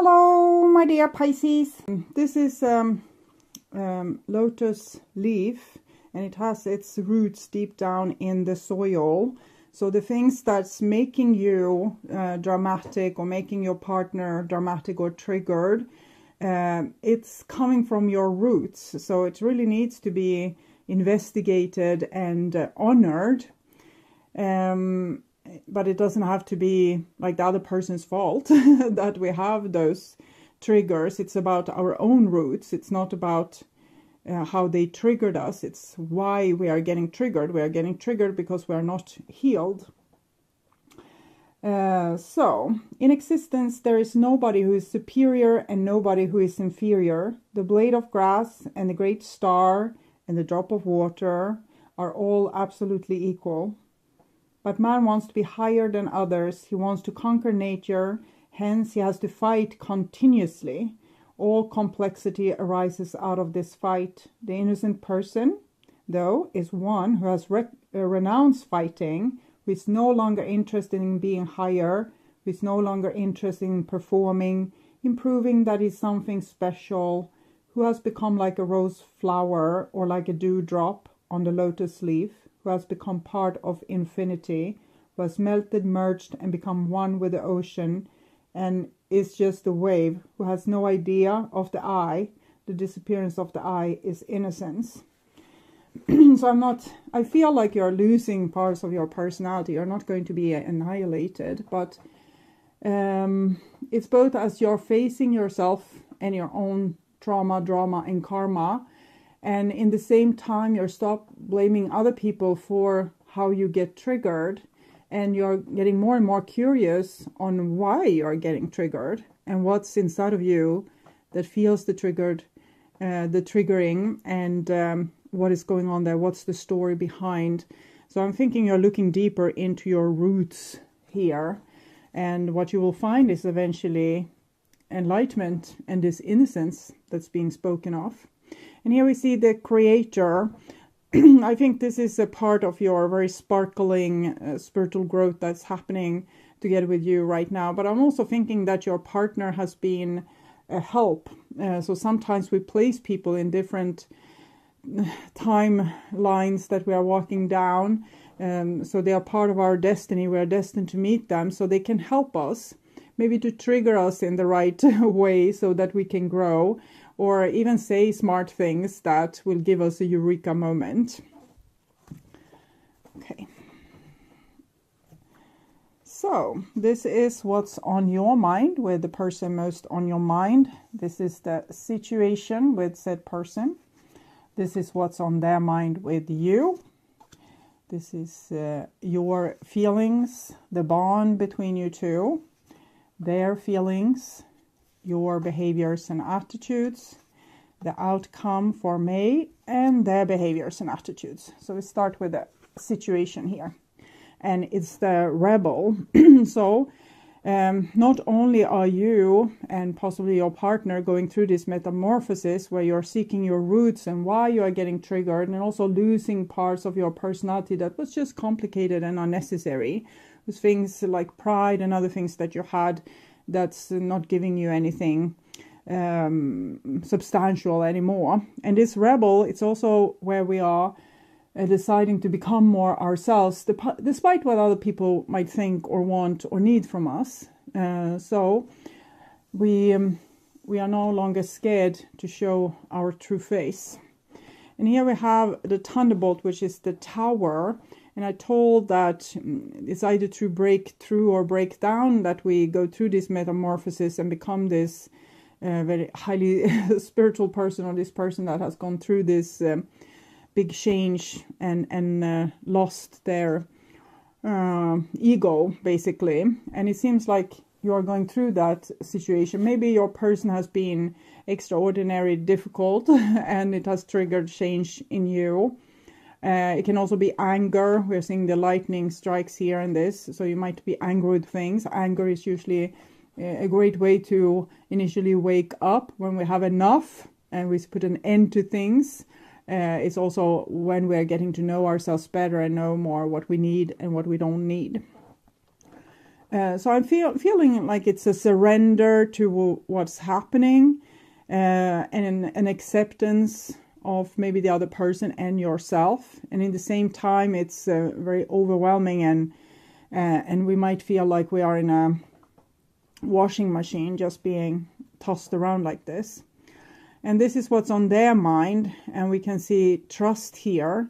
Hello, my dear Pisces. This is lotus leaf, and it has its roots deep down in the soil. So the things that's making you dramatic, or making your partner dramatic or triggered, it's coming from your roots. So it really needs to be investigated and honored. But it doesn't have to be like the other person's fault that we have those triggers. It's about our own roots. It's not about how they triggered us. It's why we are getting triggered. We are getting triggered because we are not healed. So, in existence, there is nobody who is superior and nobody who is inferior. The blade of grass and the great star and the drop of water are all absolutely equal. But man wants to be higher than others. He wants to conquer nature. Hence, he has to fight continuously. All complexity arises out of this fight. The innocent person, though, is one who has renounced fighting, who is no longer interested in being higher, who is no longer interested in performing, improving that is something special, who has become like a rose flower or like a dewdrop on the lotus leaf, who has become part of infinity, who has melted, merged, and become one with the ocean, and is just a wave, who has no idea of the I. The disappearance of the I is innocence. So I feel like you're losing parts of your personality. You're not going to be annihilated, but it's both as you're facing yourself and your own trauma, drama, and karma. And in the same time, you're stop blaming other people for how you get triggered. And you're getting more and more curious on why you're getting triggered. And what's inside of you that feels the triggering. And what is going on there. What's the story behind. So I'm thinking you're looking deeper into your roots here. And what you will find is eventually enlightenment and this innocence that's being spoken of. And here we see the creator. I think this is a part of your very sparkling spiritual growth that's happening together with you right now. But I'm also thinking that your partner has been a help. So sometimes we place people in different timelines that we are walking down. So they are part of our destiny. We are destined to meet them. So they can help us, maybe to trigger us in the right way so that we can grow. Or even say smart things that will give us a eureka moment. Okay. So, this is what's on your mind with the person most on your mind. This is the situation with said person. This is what's on their mind with you. This is your feelings, the bond between you two, their feelings, your behaviors and attitudes, the outcome for May, and their behaviors and attitudes. So we start with the situation here. And it's the rebel. So not only are you and possibly your partner going through this metamorphosis where you're seeking your roots and why you are getting triggered, and also losing parts of your personality that was just complicated and unnecessary. With things like pride and other things that you had that's not giving you anything substantial anymore. And this rebel, it's also where we are deciding to become more ourselves, despite what other people might think or want or need from us. So we are no longer scared to show our true face. And here we have the thunderbolt, which is the tower. And I told that it's either to break through or break down that we go through this metamorphosis and become this very highly spiritual person, or this person that has gone through this big change and lost their ego, basically. And it seems like you are going through that situation. Maybe your person has been extraordinarily difficult and it has triggered change in you. It can also be anger. We're seeing the lightning strikes here in this. So you might be angry with things. Anger is usually a great way to initially wake up when we have enough and we put an end to things. It's also when we're getting to know ourselves better and know more what we need and what we don't need. So I'm feeling like it's a surrender to what's happening, and an acceptance of maybe the other person and yourself. And in the same time, it's very overwhelming, and we might feel like we are in a washing machine just being tossed around like this. And this is what's on their mind, and we can see trust here.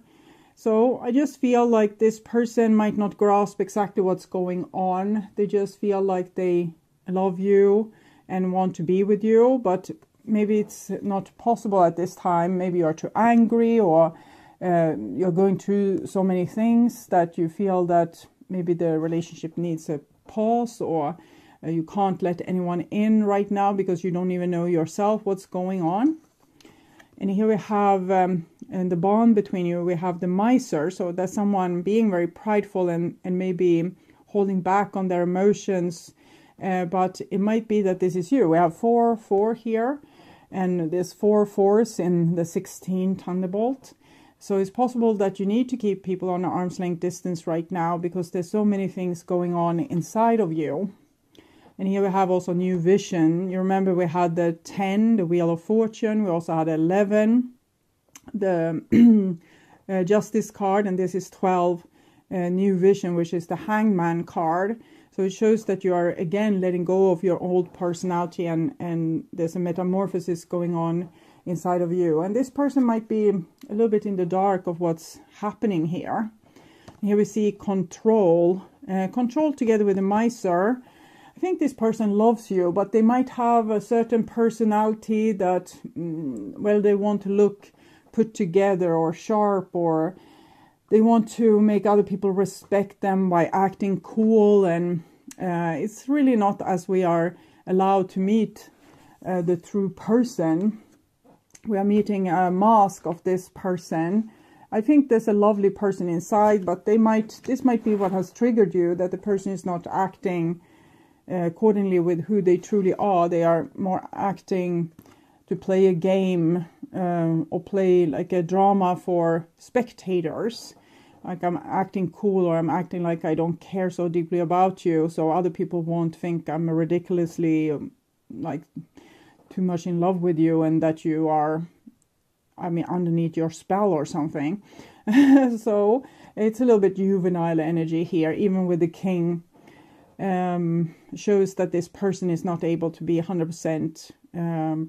So I just feel like this person might not grasp exactly what's going on. They just feel like they love you and want to be with you, but maybe it's not possible at this time. Maybe you're too angry, or you're going through so many things that you feel that maybe the relationship needs a pause, or you can't let anyone in right now because you don't even know yourself what's going on. And here we have, in the bond between you, we have the miser. So that's someone being very prideful and maybe holding back on their emotions. But it might be that this is you. We have 4 here, and there's 4 fours in the 16 thunderbolt. So it's possible that you need to keep people on arm's length distance right now because there's so many things going on inside of you. And here we have also new vision. You remember we had the 10, the Wheel of Fortune. We also had 11, the Justice card. And this is 12, new vision, which is the Hangman card. So it shows that you are, again, letting go of your old personality, and there's a metamorphosis going on inside of you. And this person might be a little bit in the dark of what's happening here. Here we see control. Control together with the miser. I think this person loves you, but they might have a certain personality that, well, they want to look put together or sharp, or they want to make other people respect them by acting cool. And it's really not as we are allowed to meet the true person. We are meeting a mask of this person. I think there's a lovely person inside, but this might be what has triggered you, that the person is not acting accordingly with who they truly are. They are more acting to play a game, or play like a drama for spectators. Like, I'm acting cool, or I'm acting like I don't care so deeply about you, so other people won't think I'm ridiculously like too much in love with you, and that you are, underneath your spell or something. So it's a little bit juvenile energy here, even with the king. Shows that this person is not able to be 100%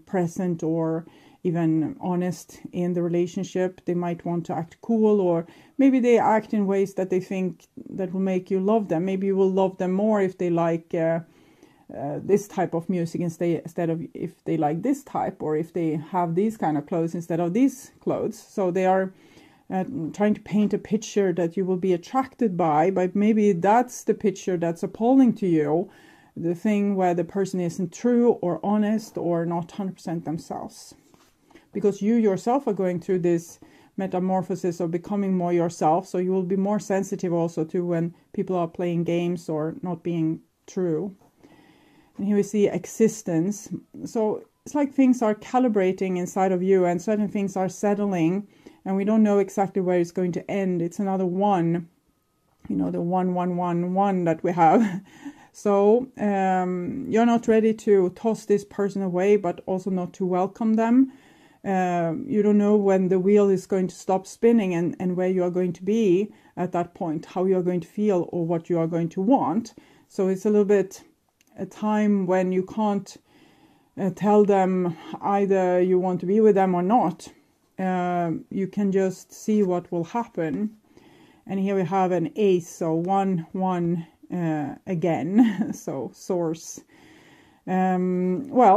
present or even honest in the relationship. They might want to act cool, or maybe they act in ways that they think that will make you love them. Maybe you will love them more if they like this type of music instead of if they like this type, or if they have these kind of clothes instead of these clothes. So they are trying to paint a picture that you will be attracted by, but maybe that's the picture that's appalling to you, the thing where the person isn't true or honest or not 100% themselves. Because you yourself are going through this metamorphosis of becoming more yourself, so you will be more sensitive also to when people are playing games or not being true. And here we see existence. So it's like things are calibrating inside of you, and certain things are settling, and we don't know exactly where it's going to end. It's another 1, the 1 that we have. So you're not ready to toss this person away, but also not to welcome them. You don't know when the wheel is going to stop spinning, and where you are going to be at that point, how you are going to feel, or what you are going to want. So it's a little bit a time when you can't tell them either you want to be with them or not. You can just see what will happen. And here we have an ace, so 1 again. So source. I'm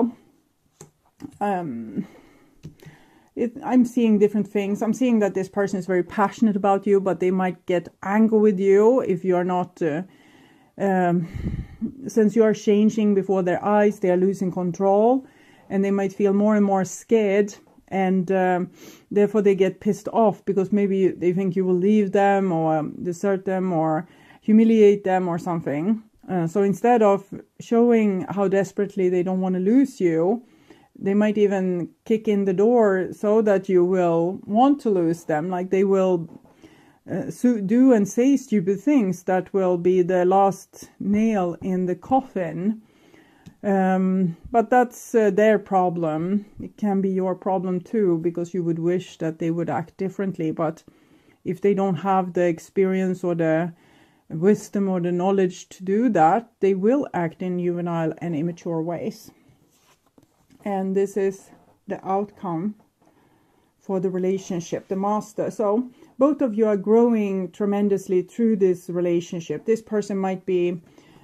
seeing different things. I'm seeing that this person is very passionate about you, but they might get angry with you if you are not, since you are changing before their eyes, they are losing control, and they might feel more and more scared, and therefore they get pissed off because maybe they think you will leave them or desert them or humiliate them or something. So instead of showing how desperately they don't want to lose you, they might even kick in the door so that you will want to lose them. Like they will do and say stupid things that will be the last nail in the coffin. But that's their problem. It can be your problem too, because you would wish that they would act differently. But if they don't have the experience or the wisdom or the knowledge to do that, they will act in juvenile and immature ways. And this is the outcome for the relationship, the master. So both of you are growing tremendously through this relationship. This person might be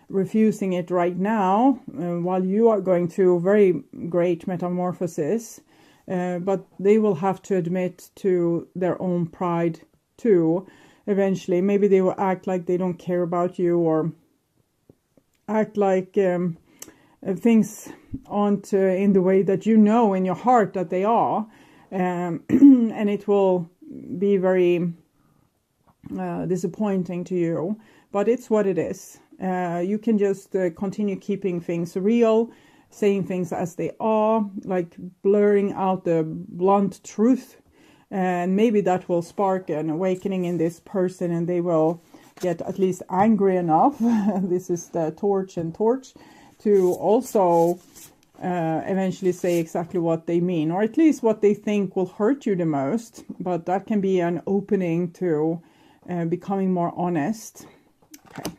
refusing it right now, while you are going through very great metamorphosis, but they will have to admit to their own pride too. Eventually, maybe they will act like they don't care about you, or act like things aren't in the way that you know in your heart that they are, and it will be very disappointing to you. But it's what it is. You can just continue keeping things real, saying things as they are, like blurring out the blunt truth. And maybe that will spark an awakening in this person, and they will get at least angry enough. This is the torch and torch, to also eventually say exactly what they mean, or at least what they think will hurt you the most. But that can be an opening to becoming more honest. Okay.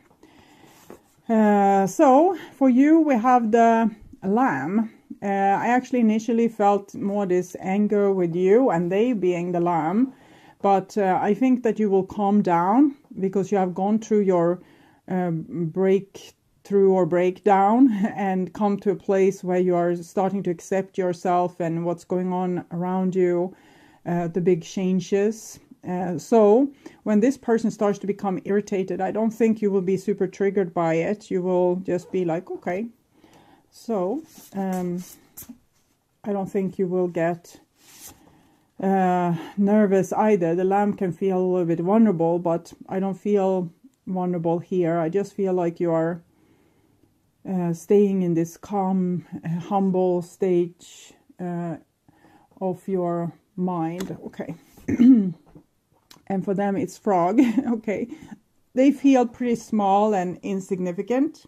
So for you, we have the Lamb. I actually initially felt more this anger with you and they being the Lamb, but I think that you will calm down because you have gone through your breakthrough or breakdown and come to a place where you are starting to accept yourself and what's going on around you, the big changes. So when this person starts to become irritated, I don't think you will be super triggered by it. You will just be like, okay. So I don't think you will get nervous either. The Lamb can feel a little bit vulnerable, but I don't feel vulnerable here. I just feel like you are staying in this calm, humble stage of your mind. Okay. And for them, it's frog. Okay. They feel pretty small and insignificant,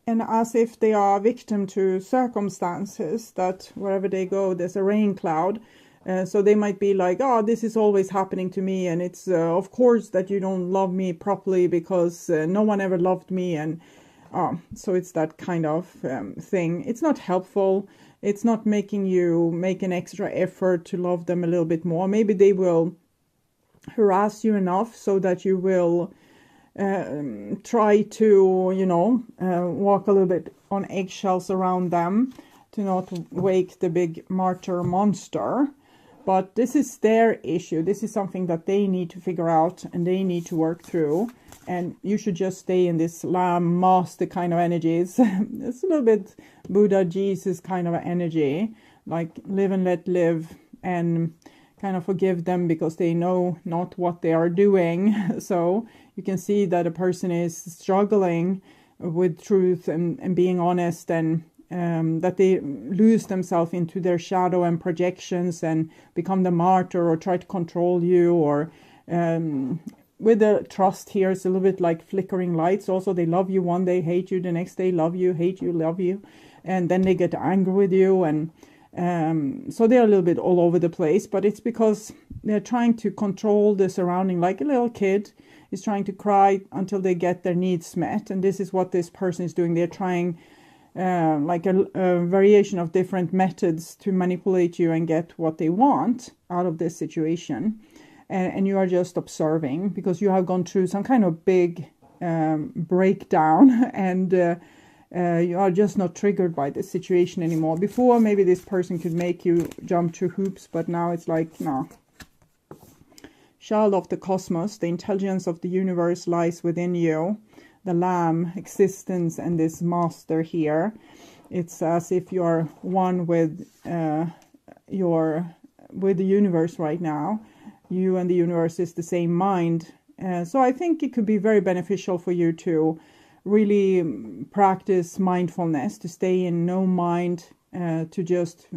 and as if they are victim to circumstances, that wherever they go, there's a rain cloud. So they might be like, oh, this is always happening to me. And it's, of course, that you don't love me properly because no one ever loved me. And so it's that kind of thing. It's not helpful. It's not making you make an extra effort to love them a little bit more. Maybe they will harass you enough so that you will try to, walk a little bit on eggshells around them to not wake the big martyr monster. But this is their issue. This is something that they need to figure out and they need to work through. And you should just stay in this Lamb master kind of energies. It's a little bit Buddha, Jesus kind of energy, like live and let live, and kind of forgive them because they know not what they are doing. So you can see that a person is struggling with truth and being honest, and that they lose themselves into their shadow and projections and become the martyr or try to control you, or with the trust here, it's a little bit like flickering lights. Also, they love you one day, hate you the next day, love you, hate you, love you, and then they get angry with you, and so they're a little bit all over the place. But it's because they're trying to control the surrounding, like a little kid is trying to cry until they get their needs met. And this is what this person is doing. They're trying like a variation of different methods to manipulate you and get what they want out of this situation. And you are just observing because you have gone through some kind of big breakdown, and you are just not triggered by this situation anymore. Before, maybe this person could make you jump through hoops, but now it's like, no. Child of the cosmos, the intelligence of the universe lies within you. The Lamb, existence, and this master here. It's as if you are one with with the universe right now. You and the universe is the same mind. So I think it could be very beneficial for you to really practice mindfulness, to stay in no mind, to just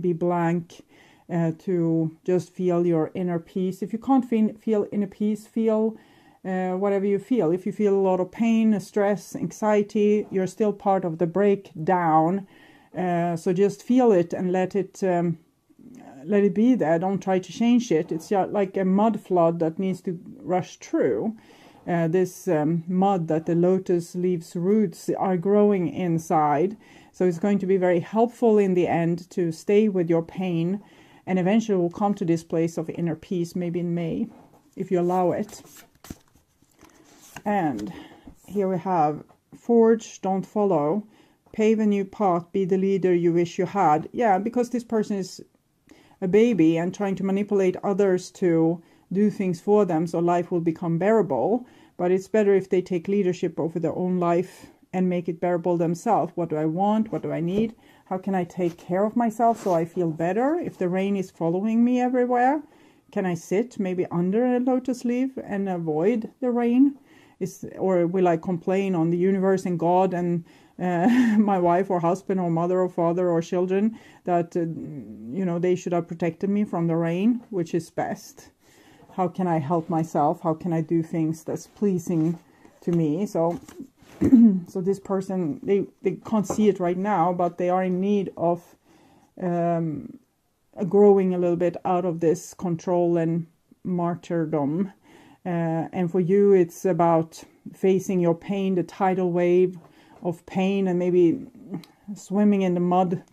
be blank, to just feel your inner peace. If you can't feel inner peace, feel whatever you feel. If you feel a lot of pain, stress, anxiety, you're still part of the breakdown. So just feel it and let it be there. Don't try to change it. It's like a mud flood that needs to rush through. This mud that the lotus leaves roots are growing inside. So it's going to be very helpful in the end to stay with your pain, and eventually we'll come to this place of inner peace, maybe in May, if you allow it. And here we have forge, don't follow, pave a new path, be the leader you wish you had. Yeah, because this person is a baby and trying to manipulate others to do things for them, so life will become bearable. But it's better if they take leadership over their own life and make it bearable themselves. What do I want? What do I need? How can I take care of myself so I feel better? If the rain is following me everywhere, can I sit maybe under a lotus leaf and avoid the rain? Or will I complain on the universe and God and my wife or husband or mother or father or children that, they should have protected me from the rain, which is best? How can I help myself? How can I do things that's pleasing to me? So this person, they can't see it right now, but they are in need of growing a little bit out of this control and martyrdom. And for you, it's about facing your pain, the tidal wave of pain, and maybe swimming in the mud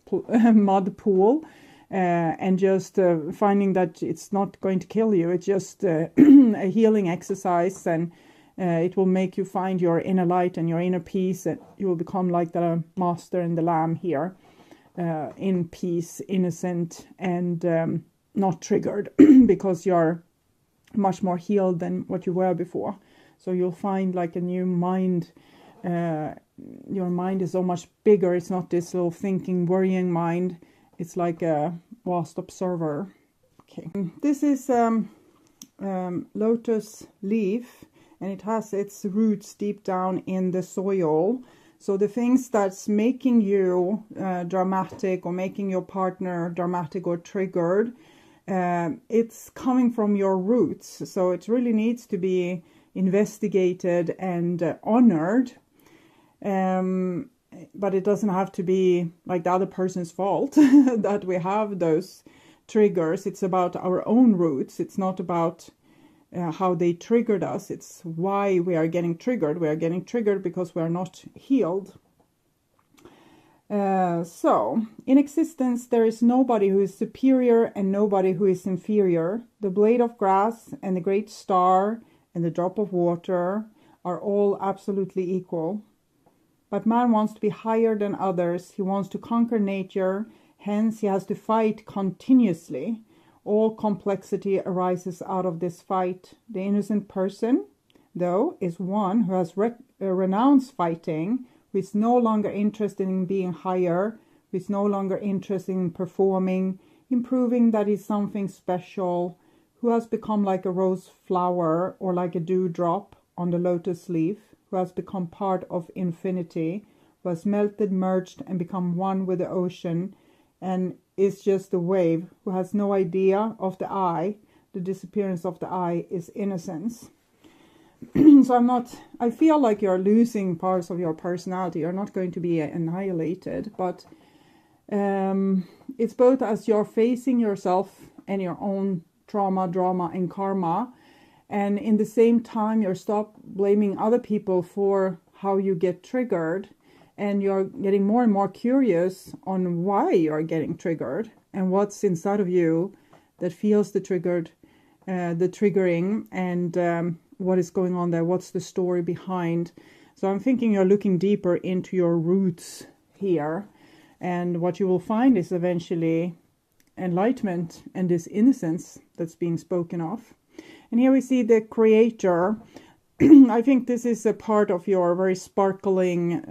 pool, and just finding that it's not going to kill you. It's just a healing exercise, and it will make you find your inner light and your inner peace, and you will become like the master and the lamb here, in peace, innocent, and not triggered, because you're much more healed than what you were before. So you'll find like a new mind. Your mind is so much bigger. It's not this little thinking, worrying mind. It's like a vast observer. Okay, this is lotus leaf, and it has its roots deep down in the soil. So the things that's making you dramatic, or making your partner dramatic or triggered, it's coming from your roots. So it really needs to be investigated and honored. But it doesn't have to be like the other person's fault that we have those triggers. It's about our own roots. It's not about how they triggered us. It's why we are getting triggered. We are getting triggered because we are not healed. So, in existence, there is nobody who is superior and nobody who is inferior. The blade of grass and the great star and the drop of water are all absolutely equal. But man wants to be higher than others. He wants to conquer nature. Hence, he has to fight continuously. All complexity arises out of this fight. The innocent person, though, is one who has renounced fighting, who is no longer interested in being higher, who is no longer interested in performing, in proving that he's something special, who has become like a rose flower or like a dewdrop on the lotus leaf, who has become part of infinity, who has melted, merged, and become one with the ocean, and is just a wave, who has no idea of the I. The disappearance of the I is innocence. So I feel like you're losing parts of your personality. You're not going to be annihilated, but it's both as you're facing yourself and your own trauma, drama, and karma. And in the same time, you're stop blaming other people for how you get triggered. And you're getting more and more curious on why you're getting triggered and what's inside of you that feels the triggering, and what is going on there. What's the story behind? So I'm thinking you're looking deeper into your roots here. And what you will find is eventually enlightenment and this innocence that's being spoken of. And here we see the creator. I think this is a part of your very sparkling